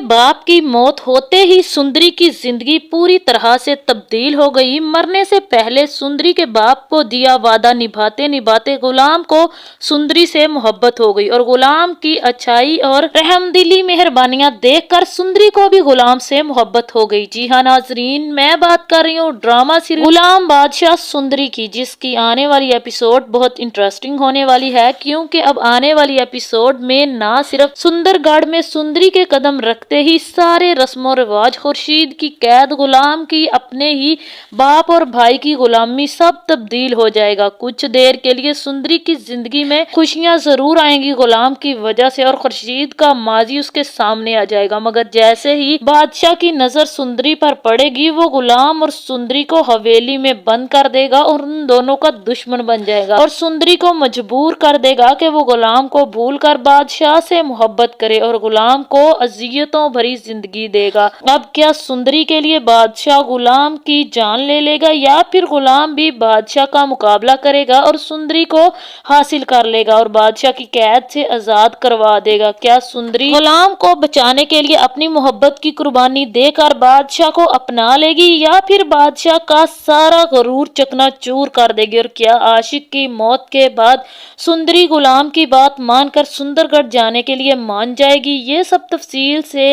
बाप की मौत होते ही सुंदरी की जिंदगी पूरी तरह से तब्दील हो गई। मरने से पहले सुंदरी के बाप को दिया वादा निभाते निभाते गुलाम को सुंदरी से मोहब्बत हो गई और गुलाम की अच्छाई और रहमदिली मेहरबानियां देखकर सुंदरी को भी गुलाम से मोहब्बत हो गई। जी हाँ नाजरीन, मैं बात कर रही हूँ ड्रामा सीरीज गुलाम बादशाह सुंदरी की, जिसकी आने वाली एपिसोड बहुत इंटरेस्टिंग होने वाली है, क्योंकि अब आने वाली एपिसोड में ना सिर्फ सुंदरगढ़ में सुंदरी के कदम रखते ही सारे रस्मों रिवाज, खुर्शीद की कैद, गुलाम की अपने ही बाप और भाई की गुलामी सब तब्दील हो जाएगा। कुछ देर के लिए सुंदरी की जिंदगी में खुशियां जरूर आएंगी गुलाम की वजह से और खुर्शीद का माजी उसके सामने आ जाएगा, मगर जैसे ही बादशाह की नजर सुंदरी पर पड़ेगी वो गुलाम और सुंदरी को हवेली में बंद कर देगा और उन दोनों का दुश्मन बन जाएगा और सुंदरी को मजबूर कर देगा कि वो गुलाम को भूलकर बादशाह से मोहब्बत करे और गुलाम को अजियतों भरी जिंदगी देगा। अब क्या सुंदरी के लिए बादशाह गुलाम की जान ले लेगा या फिर गुलाम भी बादशाह का मुकाबला करेगा और सुंदरी को हासिल कर लेगा और बादशाह की कैद से आजाद करवा देगा? क्या सुंदरी गुलाम को बचाने के लिए अपनी मोहब्बत की कुर्बानी देकर बादशाह को अपना लेगी या फिर बादशाह का सारा गरूर चकनाचूर कर देगी? और क्या आशिक की मौत के बाद सुंदरी गुलाम की बात मानकर सुंदरगढ़ जाने के लिए मान जाएगी? ये सब तफसील से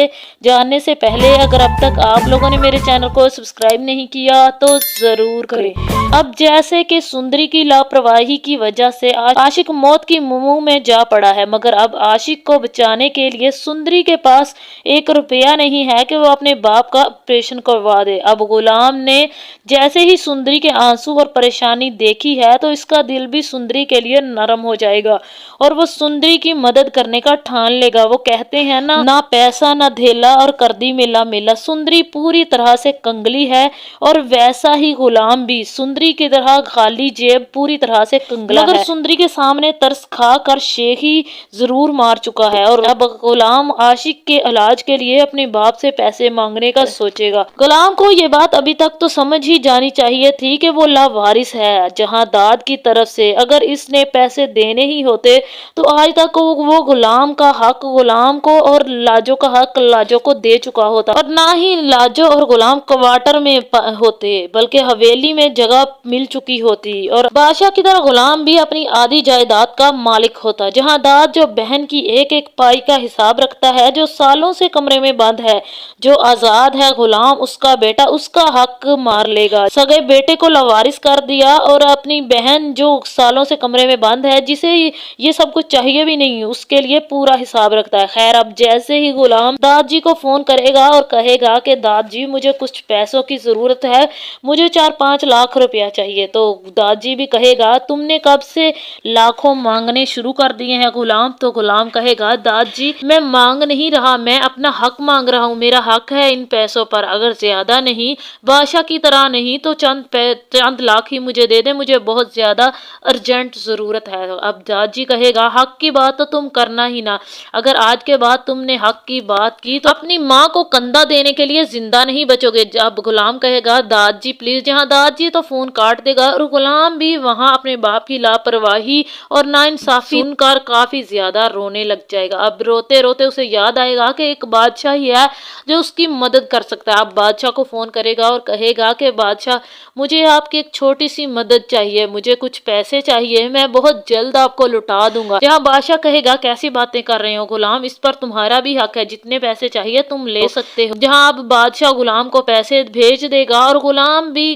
जानने से पहले अगर अब तक आप लोगों ने मेरे चैनल को सब्सक्राइब नहीं किया तो जरूर करें। अब जैसे कि सुंदरी की लापरवाही की वजह से आशिक मौत की मुंह में जा पड़ा है, मगर अब आशिक को बचाने के लिए सुंदरी के पास 1 रुपया नहीं है कि वो अपने बाप का ऑपरेशन करवा दे। अब गुलाम ने जैसे ही सुंदरी के आंसू और परेशानी देखी है तो इसका दिल भी सुंदरी के लिए नरम हो जाएगा और वो सुंदरी की मदद करने का ठान लेगा। वो कहते हैं ना पैसा ना धेला और कर दी मेला मेला। सुंदरी पूरी तरह से कंगली है और वैसा ही गुलाम भी सुंदरी की तरह खाली जेब पूरी तरह से कंगला है। सुंदरी के सामने तरस खा कर शेख ही जरूर मार चुका है और अब गुलाम आशिक के इलाज के लिए अपने बाप से पैसे मांगने का सोचेगा। गुलाम को ये बात अभी तक तो समझ ही जानी चाहिए थी कि वो लावारिस है जहां दाद की तरफ से अगर इसने पैसे देने ही होते तो आज तक वो गुलाम का हक गुलाम को और लाजो का हक लाजो को दे चुका होता और ना ही लाजो और गुलाम क्वार्टर में होते बल्कि हवेली में जगह मिल चुकी होती और बादशाह की तरह गुलाम भी अपनी आधी जायदाद का मालिक होता। जहां दाद जो बहन की एक एक पाई का हिसाब रखता है, जो सालों से कमरे में बंद है, जो आजाद है गुलाम उसका बेटा उसका हक मार लेगा। सगे बेटे को लवारिस कर दिया और अपनी बहन जो सालों से कमरे में बंद है, जिसे ये सब कुछ चाहिए भी नहीं, उसके लिए पूरा हिसाब रखता है। खैर अब जैसे ही गुलाम दादाजी को फोन करेगा और कहेगा कि दादाजी मुझे कुछ पैसों की जरूरत है, मुझे 4-5 लाख रुपया चाहिए, तो दादाजी भी कहेगा तुमने कब से लाखों मांगने शुरू कर दिए हैं गुलाम? तो गुलाम कहेगा दादाजी मैं मांग नहीं रहा, मैं अपना हक मांग रहा हूँ, मेरा हक है इन पैसों पर, अगर ज्यादा नहीं बादशाह की तरह नहीं तो चंद लाख ही मुझे दे दे, मुझे बहुत ज्यादा अर्जेंट जरूरत है। अब दादाजी कहेगा हक की बात तो तुम करना ही ना, अगर आज के बाद तुमने हक की बात की तो अपनी माँ को कंधा देने के लिए जिंदा नहीं बचोगे। अब गुलाम कहेगा दादाजी प्लीज, जहाँ दादाजी तो फोन काट देगा और गुलाम भी वहां अपने बाप की लापरवाही और नाइंसाफी सुनकर काफी ज्यादा रोने लग जाएगा। अब रोते रोते उसे याद आएगा कि एक बादशाह ही है जो उसकी मदद कर सकता है। अब बादशाह को फोन करेगा और कहेगा कि बादशाह मुझे आपकी एक छोटी सी मदद चाहिए, मुझे कुछ पैसे चाहिए, मैं बहुत जल्द आपको लुटा दूंगा। जहाँ बादशाह कहेगा कैसी बातें कर रहे हो गुलाम, इस पर तुम्हारा भी हक है, जितने पैसे चाहिए तुम ले सकते हो। जहाँ अब बादशाह गुलाम को पैसे भेज देगा और गुलाम भी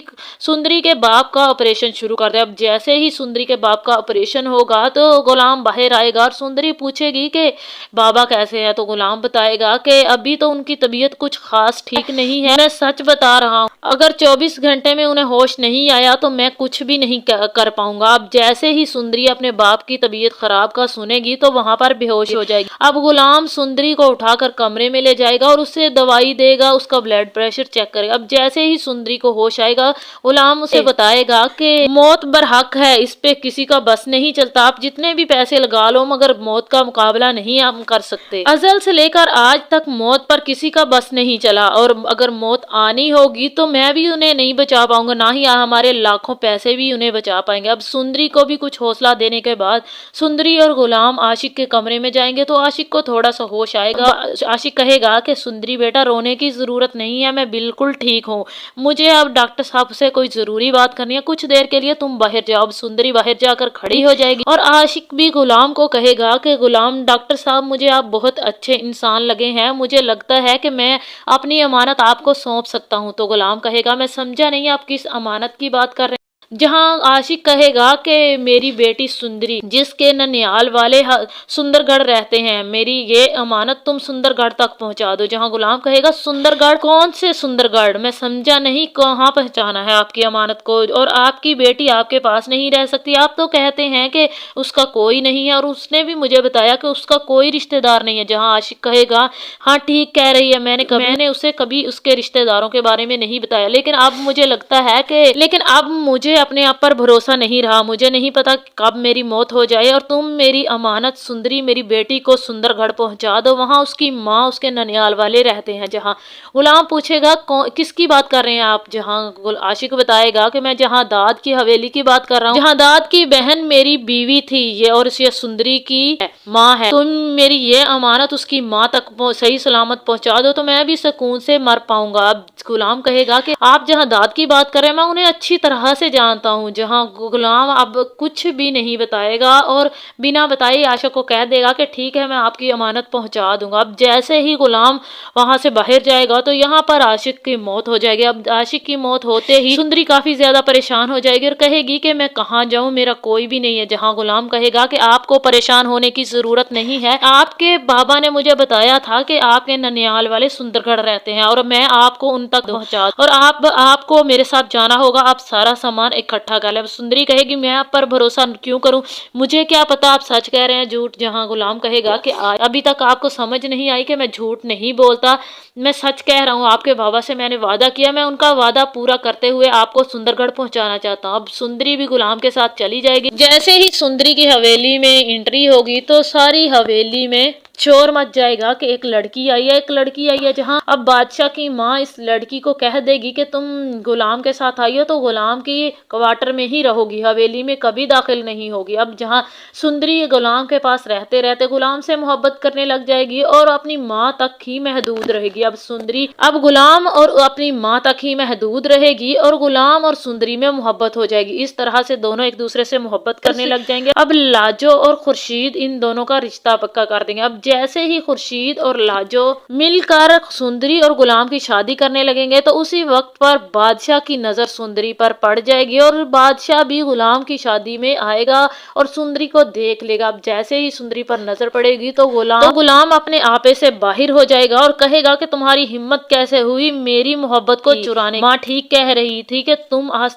सुंदरी के बाप का ऑपरेशन शुरू कर दे। अब जैसे ही सुंदरी के बाप का ऑपरेशन होगा तो गुलाम बाहर आएगा और सुंदरी पूछेगी कि बाबा कैसे हैं, तो गुलाम बताएगा कि अभी तो उनकी तबीयत कुछ खास ठीक नहीं है, मैं सच बता रहा हूँ, अगर 24 घंटे में उन्हें होश नहीं आया तो मैं कुछ भी नहीं कर पाऊंगा। अब जैसे ही सुंदरी अपने बाप की तबीयत खराब का सुनेगी तो वहां पर बेहोश हो जाएगी। अब गुलाम सुंदरी को उठाकर कमरे में ले जाएगा और उससे दवाई देगा, उसका ब्लड प्रेशर चेक करेगा। अब जैसे ही सुंदरी को होश आएगा गुलाम उसे बताएगा कि मौत बरहक है, इस पे किसी का बस नहीं चलता, आप जितने भी पैसे लगा लो मगर मौत का मुकाबला नहीं हम कर सकते। अजल से लेकर आज तक मौत पर किसी का बस नहीं चला और अगर मौत आनी होगी तो मैं भी उन्हें नहीं बचा पाऊंगा, ना ही हमारे लाखों पैसे भी उन्हें बचा पाएंगे। अब सुंदरी को भी कुछ हौसला देने के बाद सुंदरी और गुलाम आशिक के कमरे में जाएंगे तो आशिक को थोड़ा सा होश आएगा। आशिक कहेगा कि सुंदरी बेटा रोने की ज़रूरत नहीं है, मैं बिल्कुल ठीक हूँ, मुझे अब डॉक्टर साहब से कोई ज़रूरी बात करनी है, कुछ देर के लिए तुम बाहर जाओ। अब सुंदरी बाहर जाकर खड़ी हो जाएगी और आशिक भी गुलाम को कहेगा कि गुलाम डॉक्टर साहब मुझे आप बहुत अच्छे इंसान लगे हैं, मुझे लगता है कि मैं अपनी अमानत आपको सौंप सकता हूँ। तो गुलाम कहेगा मैं समझा नहीं आप किस अमानत की बात कर रहे हैं। जहां आशिक कहेगा कि मेरी बेटी सुंदरी जिसके ननिहाल वाले सुंदरगढ़ रहते हैं, मेरी ये अमानत तुम सुंदरगढ़ तक पहुंचा दो। जहां गुलाम कहेगा सुंदरगढ़? कौन से सुंदरगढ़? मैं समझा नहीं, कहाँ पहुंचाना है आपकी अमानत को? और आपकी बेटी आपके पास नहीं रह सकती, आप तो कहते हैं कि उसका कोई नहीं है और उसने भी मुझे बताया कि उसका कोई रिश्तेदार नहीं है। जहाँ आशिक कहेगा हाँ ठीक कह रही है, मैंने उसे कभी उसके रिश्तेदारों के बारे में नहीं बताया, लेकिन अब मुझे लगता है कि अब मुझे अपने आप पर भरोसा नहीं रहा, मुझे नहीं पता कब मेरी मौत हो जाए, और तुम मेरी अमानत सुंदरी मेरी बेटी को सुंदरगढ़ पहुंचा दो, वहां उसकी माँ उसके ननिहाल वाले रहते हैं। जहां गुलाम पूछेगा किसकी बात कर रहे हैं आप? जहां आशिक बताएगा कि मैं जहां दाद की हवेली की बात कर रहा हूँ, जहां दाद की बहन मेरी बीवी थी ये, और ये सुंदरी की माँ है, तुम मेरी ये अमानत उसकी माँ तक सही सलामत पहुंचा दो तो मैं भी सुकून से मर पाऊंगा। अब गुलाम कहेगा कि आप जहां दाद की बात कर रहे हैं मैं उन्हें अच्छी तरह से जानता हूँ। जहां गुलाम अब कुछ भी नहीं बताएगा और बिना बताए आशिक को कह देगा कि ठीक है मैं आपकी अमानत पहुंचा दूंगा। अब जैसे ही गुलाम वहां से बाहर जाएगा तो यहाँ पर आशिक की मौत हो जाएगी। अब आशिक की मौत होते ही सुंदरी काफी ज्यादा परेशान हो जाएगी और कहेगी कि मैं कहाँ जाऊँ, मेरा कोई भी नहीं है। जहाँ गुलाम कहेगा कि आपको परेशान होने की जरूरत नहीं है, आपके बाबा ने मुझे बताया था कि आपके ननिहाल वाले सुंदरगढ़ रहते हैं और मैं आपको उन तक पहुंचा, और आपको मेरे साथ जाना होगा, आप सारा सामान इकट्ठा कर ले। सुंदरी कहेगी मैं आप पर भरोसा क्यों करूं, मुझे क्या पता आप सच कह रहे हैं झूठ। जहां गुलाम कहेगा कि अभी तक आपको समझ नहीं आई कि मैं झूठ नहीं बोलता, मैं सच कह रहा हूँ, आपके बाबा से मैंने वादा किया, मैं उनका वादा पूरा करते हुए आपको सुंदरगढ़ पहुंचाना चाहता हूँ। अब सुंदरी भी गुलाम के साथ चली जाएगी। जैसे ही सुंदरी की हवेली में एंट्री होगी तो सारी हवेली में शोर मच जाएगा कि एक लड़की आई है, एक लड़की आई है। जहां अब बादशाह की माँ इस लड़की को कह देगी कि तुम गुलाम के साथ आई हो तो गुलाम की क्वार्टर में ही रहोगी, हवेली में कभी दाखिल नहीं होगी। अब जहां सुंदरी गुलाम के पास रहते रहते गुलाम से मोहब्बत करने लग जाएगी और अपनी माँ तक ही महदूद रहेगी। अब सुंदरी अब गुलाम और अपनी माँ तक ही महदूद रहेगी और गुलाम और सुंदरी में मोहब्बत हो जाएगी। इस तरह से दोनों एक दूसरे से मोहब्बत करने लग जाएंगे। अब लाजो और खुर्शीद इन दोनों का रिश्ता पक्का कर देंगे। अब जैसे ही खुर्शीद और लाजो मिलकर सुंदरी और गुलाम की शादी करने लगेंगे तो उसी वक्त पर बादशाह की नजर सुंदरी पर पड़ जाएगी और बादशाह भी गुलाम की शादी में आएगा और सुंदरी को देख लेगा। अब जैसे ही सुंदरी पर नजर पड़ेगी तो गुलाम अपने आपे से बाहर हो जाएगा और कहेगा कि तुम्हारी हिम्मत कैसे हुई मेरी मोहब्बत को चुराने। माँ ठीक कह रही थी कि तुम आज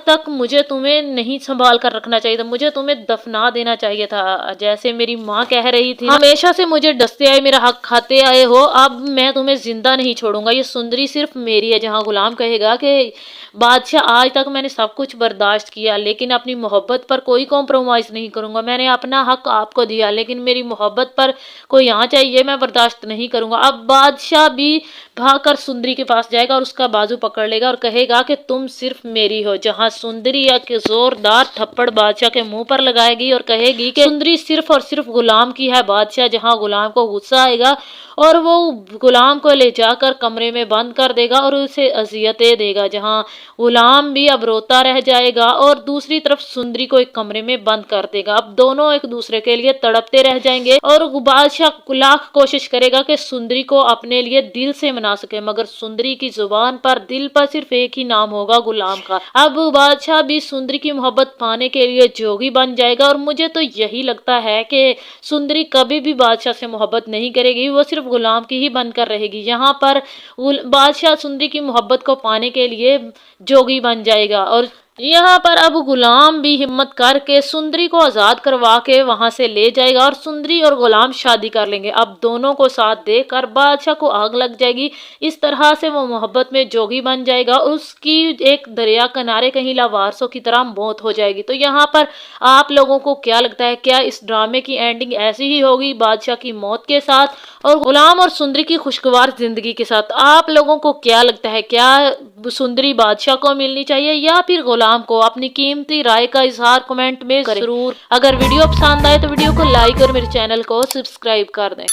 तक मुझे तुम्हें नहीं संभाल कर रखना चाहिए था, मुझे तुम्हें दफना देना चाहिए था। जैसे मेरी माँ कह रही थी हमेशा से मुझे डसते आए, मेरा हक खाते आए हो, अब मैं तुम्हें जिंदा नहीं छोड़ूंगा, ये सुंदरी सिर्फ मेरी है। जहां गुलाम कहेगा कि बादशाह आज तक मैंने सब कुछ बर्दाश्त किया लेकिन अपनी मोहब्बत पर कोई कॉम्प्रोमाइज नहीं करूंगा, मैंने अपना हक आपको दिया लेकिन मेरी मोहब्बत पर कोई यहाँ चाहिए मैं बर्दाश्त नहीं करूंगा। अब बादशाह भी भागकर सुंदरी के पास जाएगा और उसका बाजू पकड़ लेगा और कहेगा कि तुम सिर्फ मेरी हो। जहां सुंदरी एक जोरदार थप्पड़ बादशाह के मुंह पर लगाएगी और कहेगी कि सुंदरी सिर्फ और सिर्फ गुलाम की है। बादशाह जहां गुलाम को गुस्सा आएगा और वो गुलाम को ले जाकर कमरे में बंद कर देगा और उसे अजियतें देगा। जहां गुलाम भी अब रोता रह जाएगा और दूसरी तरफ सुंदरी को एक कमरे में बंद कर देगा। अब दोनों एक दूसरे के लिए तड़पते रह जाएंगे और बादशाह लाख कोशिश करेगा कि सुंदरी को अपने लिए दिल से मना सके, मगर सुंदरी की जुबान पर दिल पर सिर्फ एक ही नाम होगा गुलाम का। अब बादशाह भी सुंदरी की मोहब्बत पाने के लिए जोगी बन जाएगा और मुझे तो यही लगता है कि सुंदरी कभी भी बादशाह से मोहब्बत नहीं करेगी, वो सिर्फ गुलाम की ही बनकर रहेगी। यहाँ पर बादशाह सुंदरी की मोहब्बत को पाने के लिए जोगी बन जाएगा और यहाँ पर अब गुलाम भी हिम्मत करके सुंदरी को आजाद करवा के वहां से ले जाएगा और सुंदरी और गुलाम शादी कर लेंगे। अब दोनों को साथ देकर बादशाह को आग लग जाएगी। इस तरह से वो मोहब्बत में जोगी बन जाएगा, उसकी एक दरिया किनारे कहीं लावारसों की तरह मौत हो जाएगी। तो यहाँ पर आप लोगों को क्या लगता है, क्या इस ड्रामे की एंडिंग ऐसी ही होगी बादशाह की मौत के साथ और गुलाम और सुंदरी की खुशगवार जिंदगी के साथ? आप लोगों को क्या लगता है, क्या सुंदरी बादशाह को मिलनी चाहिए या फिर गुलाम को? अपनी कीमती राय का इजहार कमेंट में जरूर। अगर वीडियो पसंद आए तो वीडियो को लाइक और मेरे चैनल को सब्सक्राइब कर दें।